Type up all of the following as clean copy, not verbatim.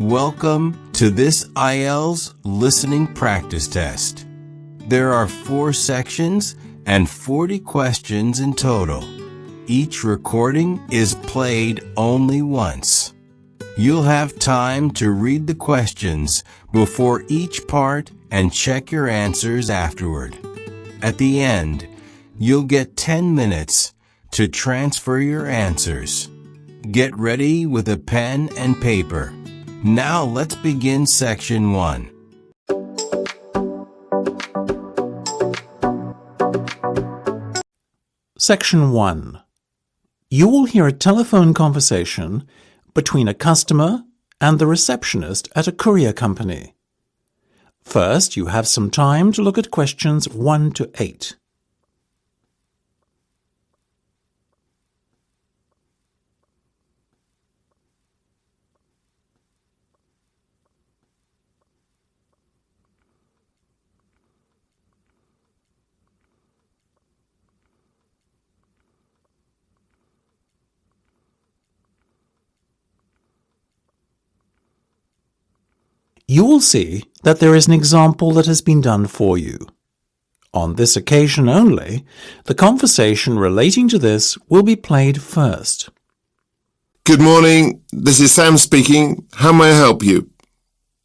Welcome to this IELTS listening practice test. There are 4 sections and 40 questions in total. Each recording is played only once. You'll have time to read the questions before each part and check your answers afterward. At the end, you'll get 10 minutes to transfer your answers. Get ready with a pen and paper. Now let's begin section 1. Section 1. You will hear a telephone conversation between a customer and the receptionist at a courier company. First, you have some time to look at questions 1 to 8. You will see that there is an example that has been done for you. On this occasion only, the conversation relating to this will be played first. Good morning, this is Sam speaking. How may I help you?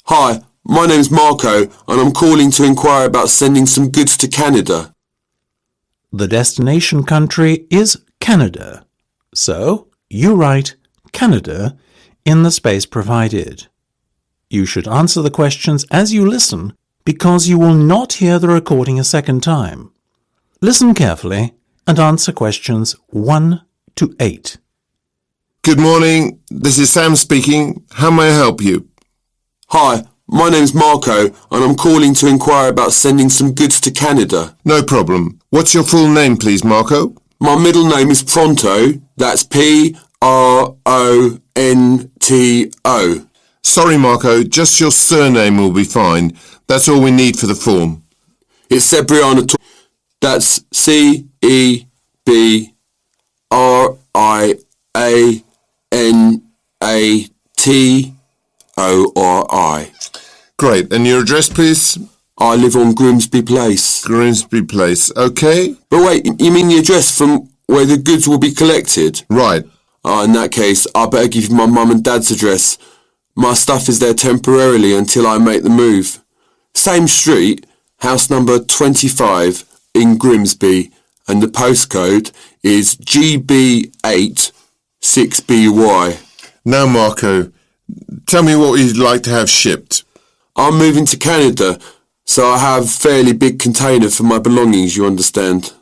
Hi, my name's Marco and I'm calling to inquire about sending some goods to Canada. The destination country is Canada, so you write Canada in the space provided. You should answer the questions as you listen because you will not hear the recording a second time. Listen carefully and answer questions 1 to 8. Good morning, this is Sam speaking. How may I help you? Hi, my name's Marco and I'm calling to inquire about sending some goods to Canada. No problem. What's your full name, please, Marco? My middle name is Pronto. That's Pronto. Sorry, Marco, just your surname will be fine. That's all we need for the form. It's Cebriano. That's Cebrianori. Great, and your address, please? I live on Grimsby Place. Grimsby Place, okay. But wait, you mean the address from where the goods will be collected? Right. In that case, I better give you my mum and dad's address. My stuff is there temporarily until I make the move. Same street, house number 25 in Grimsby, and the postcode is GB8 6BY. Now, Marco, tell me what you'd like to have shipped. I'm moving to Canada, so I have a fairly big container for my belongings, you understand.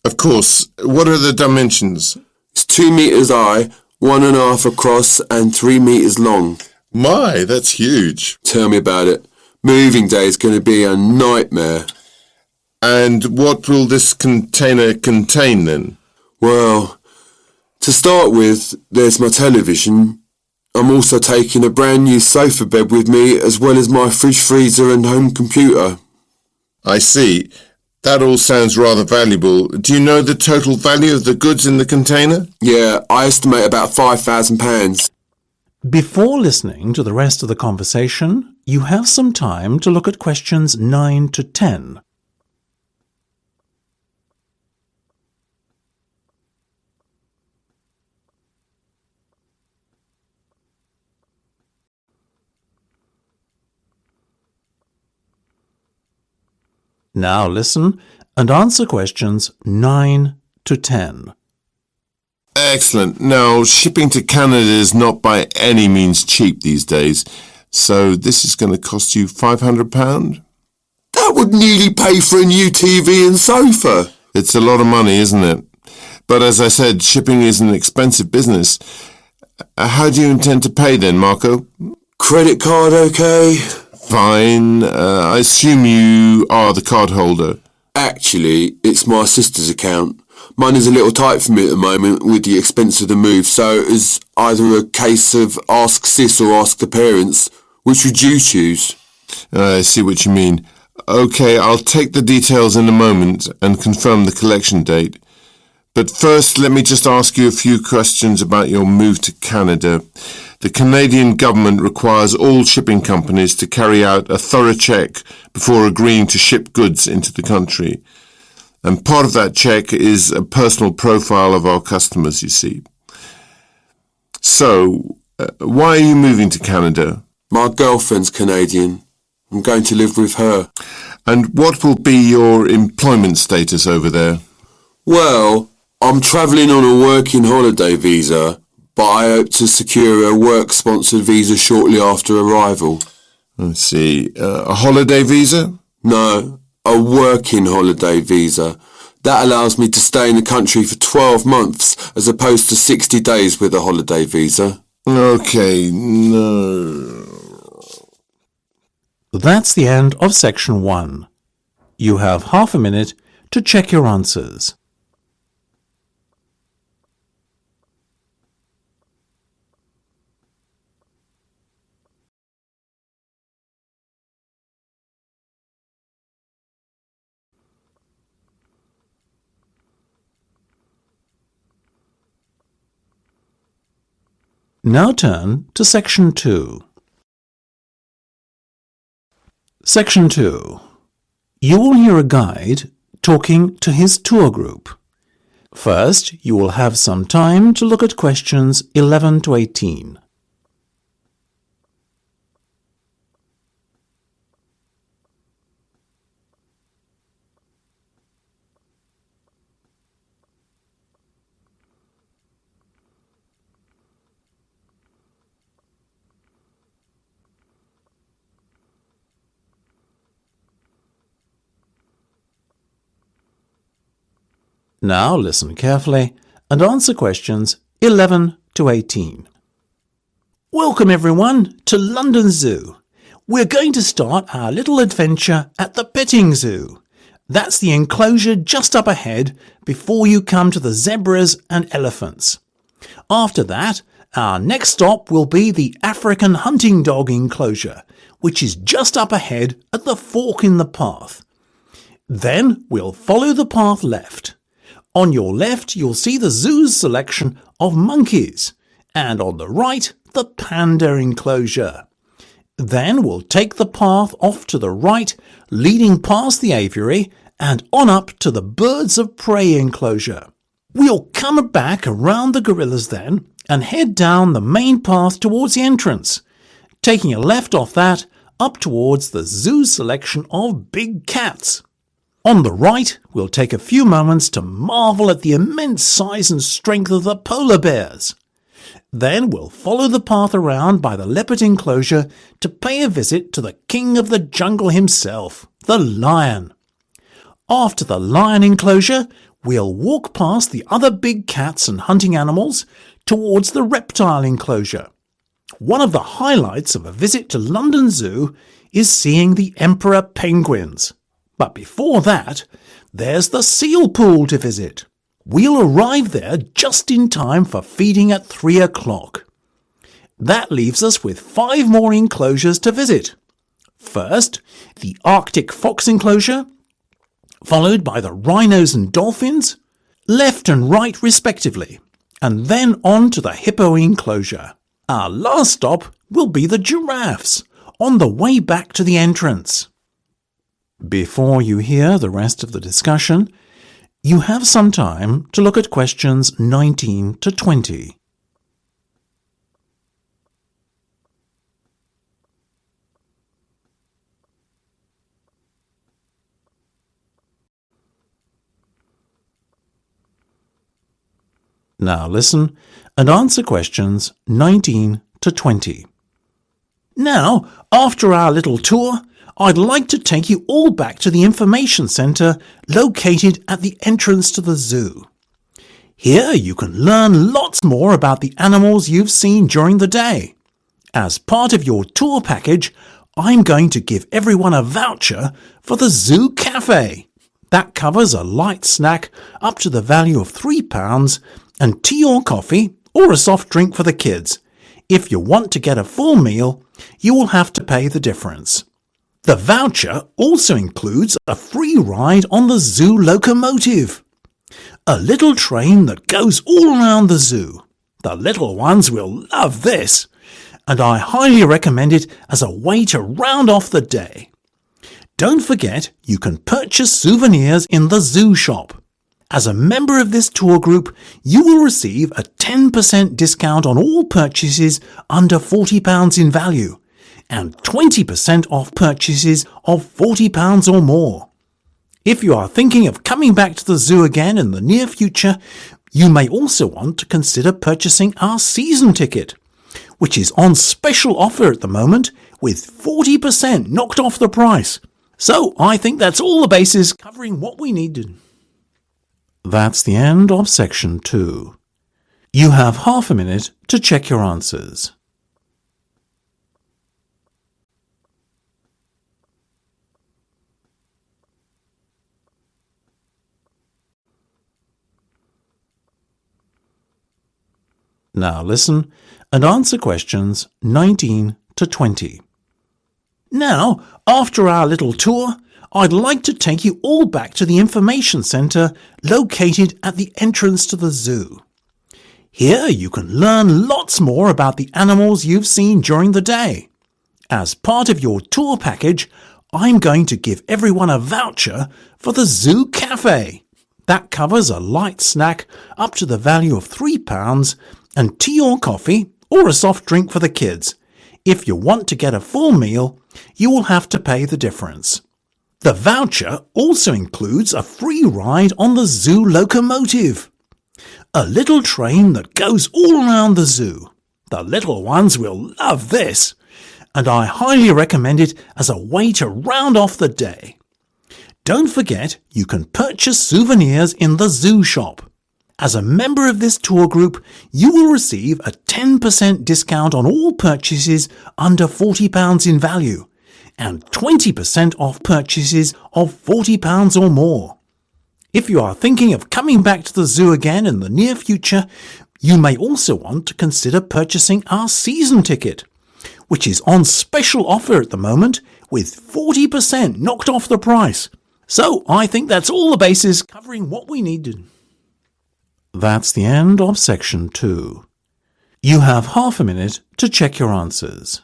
Of course. What are the dimensions? It's 2 meters high, 1.5 across, and 3 meters long. My, that's huge. Tell me about it. Moving day is going to be a nightmare. And what will this container contain then? Well, to start with, there's my television. I'm also taking a brand new sofa bed with me, as well as my fridge, freezer and home computer. I see. That all sounds rather valuable. Do you know the total value of the goods in the container? Yeah, I estimate about £5,000. Before listening to the rest of the conversation, you have some time to look at questions 9 to 10. Now listen and answer questions 9 to 10. Excellent. Now, shipping to Canada is not by any means cheap these days, so this is going to cost you £500? That would nearly pay for a new TV and sofa. It's a lot of money, isn't it? But as I said, shipping is an expensive business. How do you intend to pay then, Marco? Credit card, okay? Fine. I assume you are the card holder. Actually, it's my sister's account. Mine is a little tight for me at the moment with the expense of the move, so it's either a case of ask sis or ask the parents. Which would you choose? I see what you mean. Okay, I'll take the details in a moment and confirm the collection date. But first, let me just ask you a few questions about your move to Canada. The Canadian government requires all shipping companies to carry out a thorough check before agreeing to ship goods into the country. And part of that check is a personal profile of our customers, you see. So, why are you moving to Canada? My girlfriend's Canadian. I'm going to live with her. And what will be your employment status over there? Well, I'm travelling on a working holiday visa, but I hope to secure a work-sponsored visa shortly after arrival. I see. A holiday visa? No, a working holiday visa. That allows me to stay in the country for 12 months as opposed to 60 days with a holiday visa. Okay, no. That's the end of section 1. You have half a minute to check your answers. Now turn to section 2. Section 2. You will hear a guide talking to his tour group. First, you will have some time to look at questions 11 to 18. Now listen carefully and answer questions 11 to 18. Welcome everyone to London Zoo. We're going to start our little adventure at the petting zoo. That's the enclosure just up ahead before you come to the zebras and elephants. After that, our next stop will be the African hunting dog enclosure, which is just up ahead at the fork in the path. Then we'll follow the path left. On your left, you'll see the zoo's selection of monkeys, and on the right, the panda enclosure. Then we'll take the path off to the right, leading past the aviary and on up to the birds of prey enclosure. We'll come back around the gorillas then and head down the main path towards the entrance, taking a left off that up towards the zoo's selection of big cats. On the right, we'll take a few moments to marvel at the immense size and strength of the polar bears. Then we'll follow the path around by the leopard enclosure to pay a visit to the king of the jungle himself, the lion. After the lion enclosure, we'll walk past the other big cats and hunting animals towards the reptile enclosure. One of the highlights of a visit to London Zoo is seeing the emperor penguins. But before that, there's the seal pool to visit. We'll arrive there just in time for feeding at 3 o'clock. That leaves us with 5 more enclosures to visit. First, the Arctic fox enclosure, followed by the rhinos and dolphins, left and right respectively, and then on to the hippo enclosure. Our last stop will be the giraffes, on the way back to the entrance. Before you hear the rest of the discussion, you have some time to look at questions 19 to 20. Now listen and answer questions 19 to 20. Now, after our little tour, I'd like to take you all back to the information centre located at the entrance to the zoo. Here you can learn lots more about the animals you've seen during the day. As part of your tour package, I'm going to give everyone a voucher for the Zoo Cafe. That covers a light snack up to the value of £3 and tea or coffee or a soft drink for the kids. If you want to get a full meal, you will have to pay the difference. The voucher also includes a free ride on the zoo locomotive, a little train that goes all around the zoo. The little ones will love this. and I highly recommend it as a way to round off the day. Don't forget you can purchase souvenirs in the zoo shop. As a member of this tour group, you will receive a 10% discount on all purchases under £40 in value and 20% off purchases of £40 or more. If you are thinking of coming back to the zoo again in the near future, you may also want to consider purchasing our season ticket, which is on special offer at the moment with 40% knocked off the price. So I think that's all the bases covering what we needed. That's the end of section 2. You have half a minute to check your answers. Now listen and answer questions 19 to 20. Now, after our little tour, I'd like to take you all back to the information centre located at the entrance to the zoo. Here you can learn lots more about the animals you've seen during the day. As part of your tour package, I'm going to give everyone a voucher for the Zoo Cafe. That covers a light snack up to the value of £3 and tea or coffee or a soft drink for the kids. If you want to get a full meal, you will have to pay the difference. The voucher also includes a free ride on the zoo locomotive, a little train that goes all around the zoo. The little ones will love this, and I highly recommend it as a way to round off the day. Don't forget you can purchase souvenirs in the zoo shop. As a member of this tour group, you will receive a 10% discount on all purchases under £40 in value and 20% off purchases of £40 or more. If you are thinking of coming back to the zoo again in the near future, you may also want to consider purchasing our season ticket, which is on special offer at the moment with 40% knocked off the price. So I think that's all the bases covering what we needed. That's the end of section 2. You have half a minute to check your answers.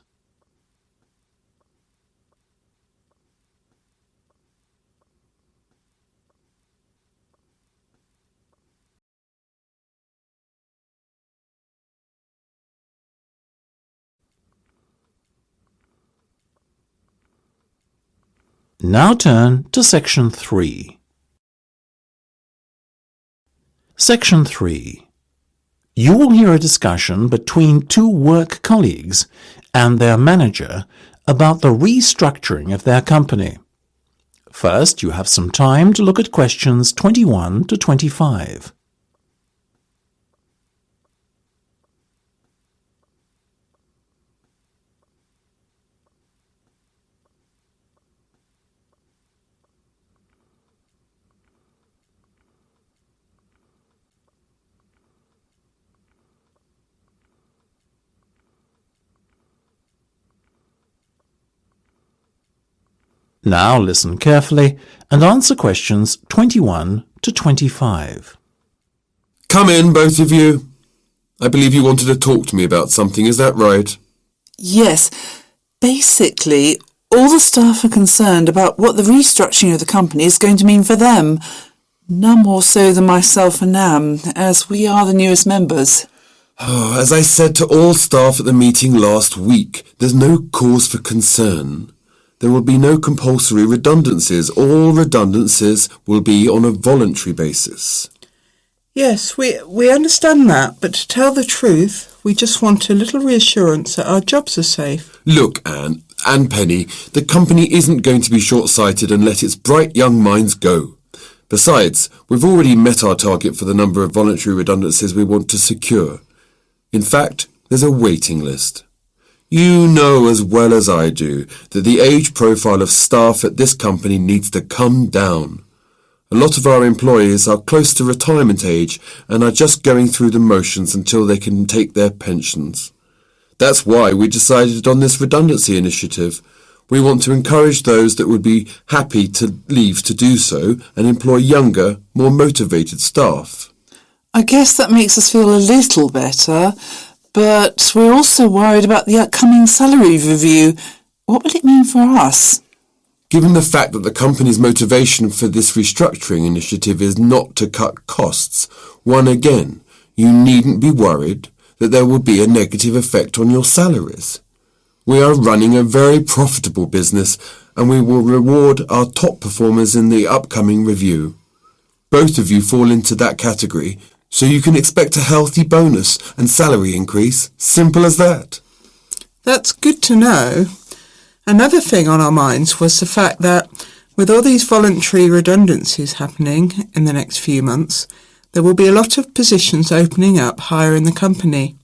Now turn to section 3. Section 3. You will hear a discussion between two work colleagues and their manager about the restructuring of their company. First, you have some time to look at questions 21 to 25. Now listen carefully and answer questions 21 to 25. Come in, both of you. I believe you wanted to talk to me about something, is that right? Yes. Basically, all the staff are concerned about what the restructuring of the company is going to mean for them. None more so than myself and Nam, as we are the newest members. Oh, as I said to all staff at the meeting last week, there's no cause for concern. There will be no compulsory redundancies. All redundancies will be on a voluntary basis. Yes, we understand that, but to tell the truth, we just want a little reassurance that our jobs are safe. Look, Anne and Penny, the company isn't going to be short-sighted and let its bright young minds go. Besides, we've already met our target for the number of voluntary redundancies we want to secure. In fact, there's a waiting list. You know as well as I do that the age profile of staff at this company needs to come down. A lot of our employees are close to retirement age and are just going through the motions until they can take their pensions. That's why we decided on this redundancy initiative. We want to encourage those that would be happy to leave to do so and employ younger, more motivated staff. I guess that makes us feel a little better, But we're also worried about the upcoming salary review. What will it mean for us? Given the fact that the company's motivation for this restructuring initiative is not to cut costs, you needn't be worried that there will be a negative effect on your salaries. We are running a very profitable business and we will reward our top performers in the upcoming review. Both of you fall into that category, so you can expect a healthy bonus and salary increase. Simple as that. That's good to know. Another thing on our minds was the fact that with all these voluntary redundancies happening in the next few months, there will be a lot of positions opening up higher in the company.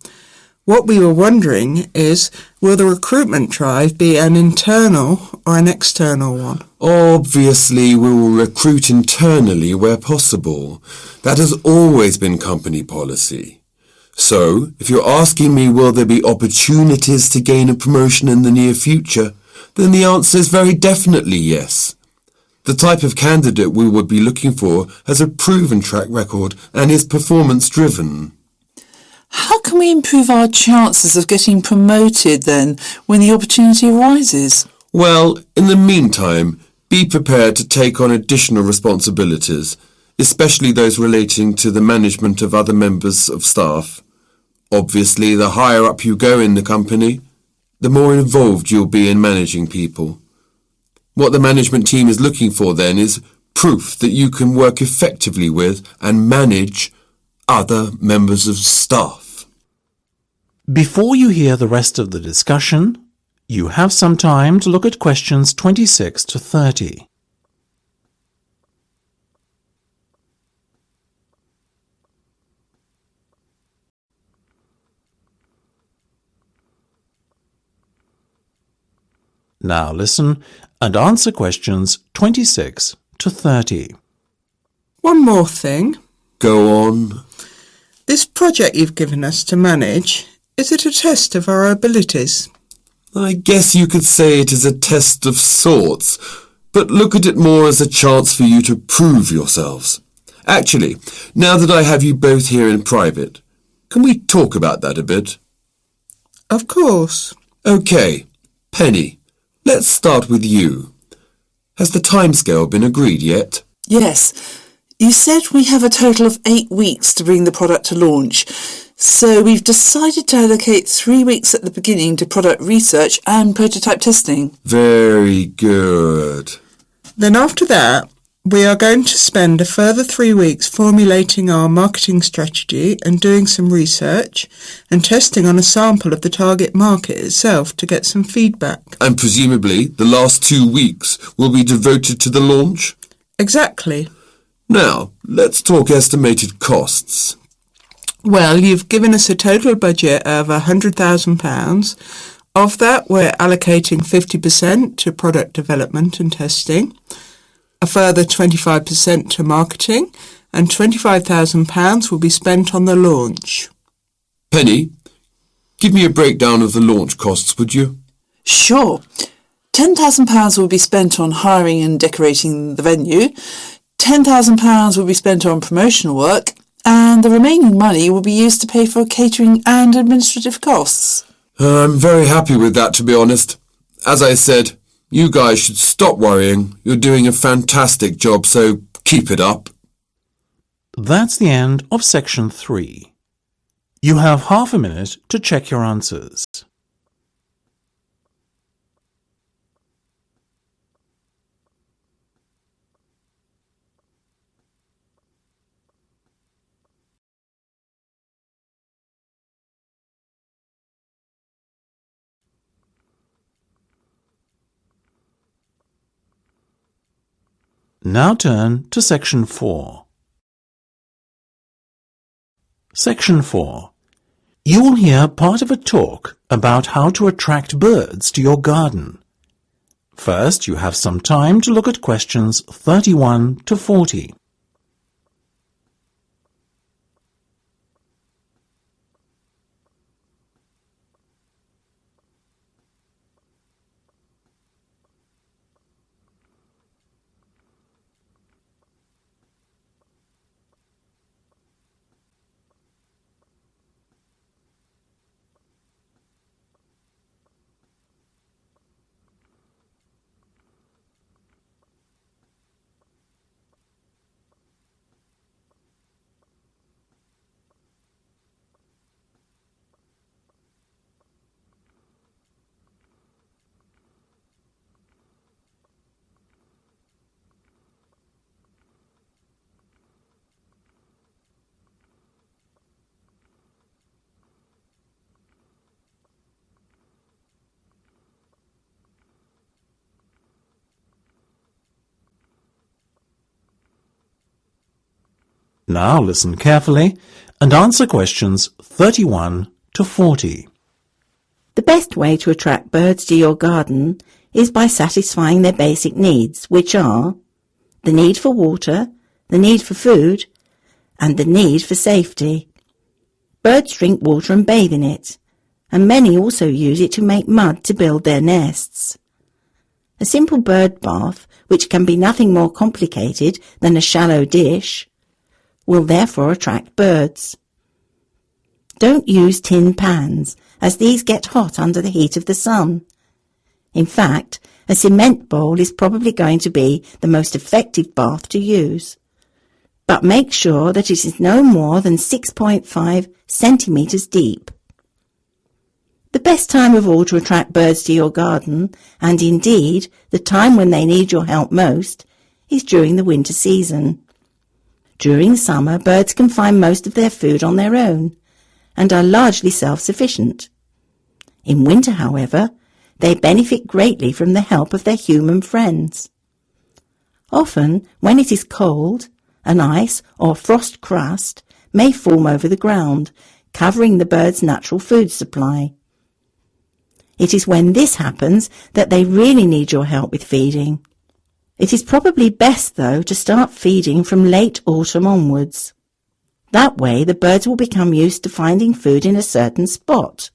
What we were wondering is, will the recruitment drive be an internal or an external one? Obviously, we will recruit internally where possible. That has always been company policy. So, if you're asking me will there be opportunities to gain a promotion in the near future, then the answer is very definitely yes. The type of candidate we would be looking for has a proven track record and is performance driven. How can we improve our chances of getting promoted then when the opportunity arises? Well, in the meantime, be prepared to take on additional responsibilities, especially those relating to the management of other members of staff. Obviously, the higher up you go in the company, the more involved you'll be in managing people. What the management team is looking for then is proof that you can work effectively with and manage other members of staff. Before you hear the rest of the discussion, you have some time to look at questions 26 to 30. Now listen and answer questions 26 to 30. One more thing. Go on. This project you've given us to manage, is it a test of our abilities? I guess you could say it is a test of sorts, but look at it more as a chance for you to prove yourselves. Actually, now that I have you both here in private, can we talk about that a bit? Of course. Okay, Penny, let's start with you. Has the timescale been agreed yet? Yes. You said we have a total of 8 weeks to bring the product to launch. So we've decided to allocate 3 weeks at the beginning to product research and prototype testing. Very good. Then after that, we are going to spend a further 3 weeks formulating our marketing strategy and doing some research and testing on a sample of the target market itself to get some feedback. And presumably the last 2 weeks will be devoted to the launch? Exactly. Now, let's talk estimated costs. Well, you've given us a total budget of £100,000. Of that, we're allocating 50% to product development and testing, a further 25% to marketing, and £25,000 will be spent on the launch. Penny, give me a breakdown of the launch costs, would you? Sure. £10,000 will be spent on hiring and decorating the venue, £10,000 will be spent on promotional work, and the remaining money will be used to pay for catering and administrative costs. I'm very happy with that, to be honest. As I said, you guys should stop worrying. You're doing a fantastic job, so keep it up. That's the end of section 3. You have half a minute to check your answers. Now turn to section 4. Section 4. You will hear part of a talk about how to attract birds to your garden. First, you have some time to look at questions 31 to 40. Now listen carefully and answer questions 31 to 40. The best way to attract birds to your garden is by satisfying their basic needs, which are the need for water, the need for food, and the need for safety. Birds drink water and bathe in it, and many also use it to make mud to build their nests. A simple bird bath, which can be nothing more complicated than a shallow dish, will therefore attract birds. Don't use tin pans, as these get hot under the heat of the sun. In fact, a cement bowl is probably going to be the most effective bath to use. But make sure that it is no more than 6.5 centimetres deep. The best time of all to attract birds to your garden, and indeed the time when they need your help most, is during the winter season. During summer, birds can find most of their food on their own, and are largely self-sufficient. In winter, however, they benefit greatly from the help of their human friends. Often, when it is cold, an ice or frost crust may form over the ground, covering the birds' natural food supply. It is when this happens that they really need your help with feeding. It is probably best, though, to start feeding from late autumn onwards. That way the birds will become used to finding food in a certain spot.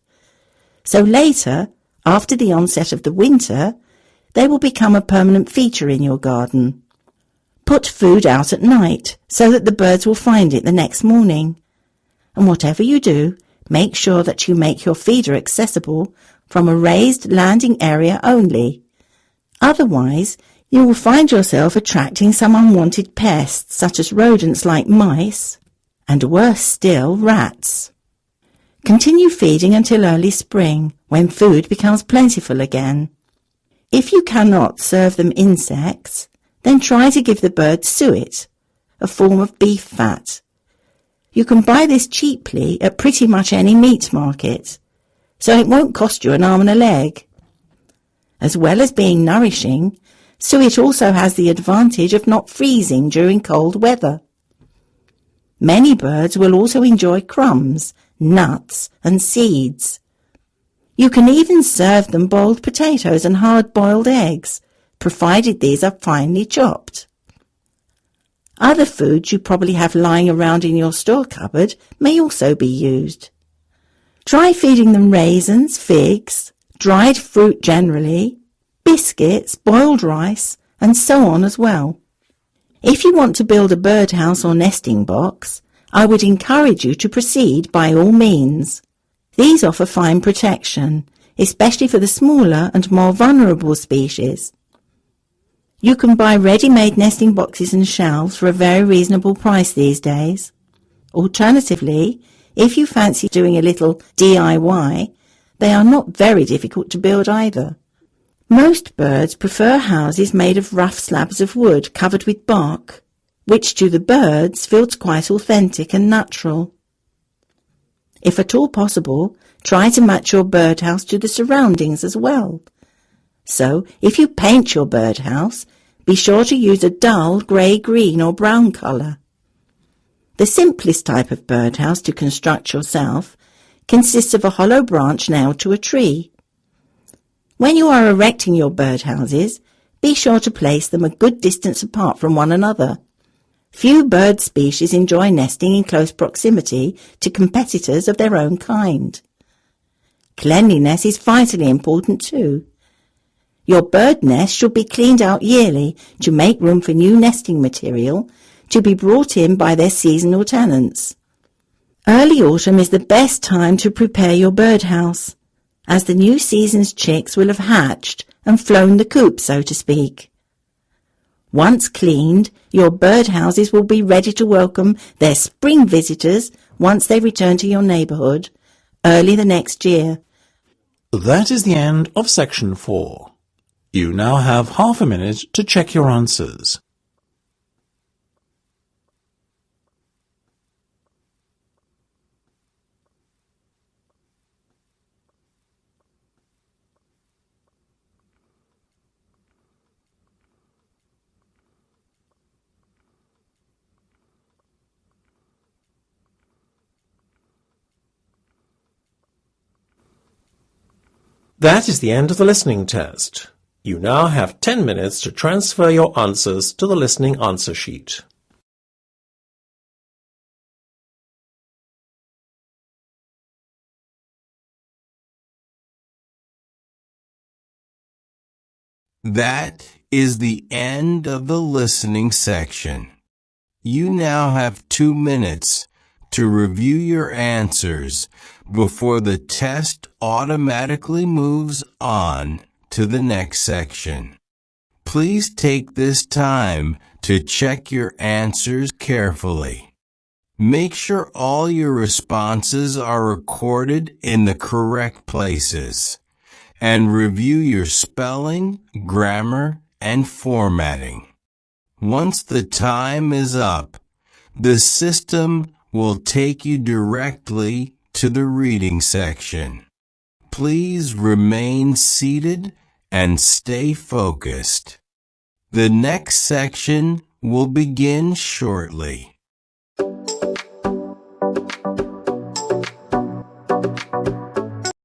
So later, after the onset of the winter, they will become a permanent feature in your garden. Put food out at night so that the birds will find it the next morning. And whatever you do, make sure that you make your feeder accessible from a raised landing area only. Otherwise, you will find yourself attracting some unwanted pests such as rodents like mice, and worse still, rats. Continue feeding until early spring, when food becomes plentiful again. If you cannot serve them insects, then try to give the birds suet, a form of beef fat. You can buy this cheaply at pretty much any meat market, so it won't cost you an arm and a leg. As well as being nourishing, suet also has the advantage of not freezing during cold weather. Many birds will also enjoy crumbs, nuts and seeds. You can even serve them boiled potatoes and hard-boiled eggs, provided these are finely chopped. Other foods you probably have lying around in your store cupboard may also be used. Try feeding them raisins, figs, dried fruit generally, biscuits, boiled rice, and so on as well. If you want to build a birdhouse or nesting box, I would encourage you to proceed by all means. These offer fine protection, especially for the smaller and more vulnerable species. You can buy ready-made nesting boxes and shelves for a very reasonable price these days. Alternatively, if you fancy doing a little DIY, they are not very difficult to build either. Most birds prefer houses made of rough slabs of wood covered with bark, which to the birds feels quite authentic and natural. If at all possible, try to match your birdhouse to the surroundings as well. So, if you paint your birdhouse, be sure to use a dull grey, green or brown colour. The simplest type of birdhouse to construct yourself consists of a hollow branch nailed to a tree. When you are erecting your birdhouses, be sure to place them a good distance apart from one another. Few bird species enjoy nesting in close proximity to competitors of their own kind. Cleanliness is vitally important too. Your bird nest should be cleaned out yearly to make room for new nesting material to be brought in by their seasonal tenants. Early autumn is the best time to prepare your birdhouse, as the new season's chicks will have hatched and flown the coop, so to speak. Once cleaned, your birdhouses will be ready to welcome their spring visitors once they return to your neighbourhood early the next year. That is the end of section 4. You now have half a minute to check your answers. That is the end of the listening test. You now have 10 minutes to transfer your answers to the listening answer sheet. That is the end of the listening section. You now have 2 minutes to review your answers before the test automatically moves on to the next section. Please take this time to check your answers carefully. Make sure all your responses are recorded in the correct places, and review your spelling, grammar, and formatting. Once the time is up, the system will take you directly to the reading section. Please remain seated and stay focused. The next section will begin shortly.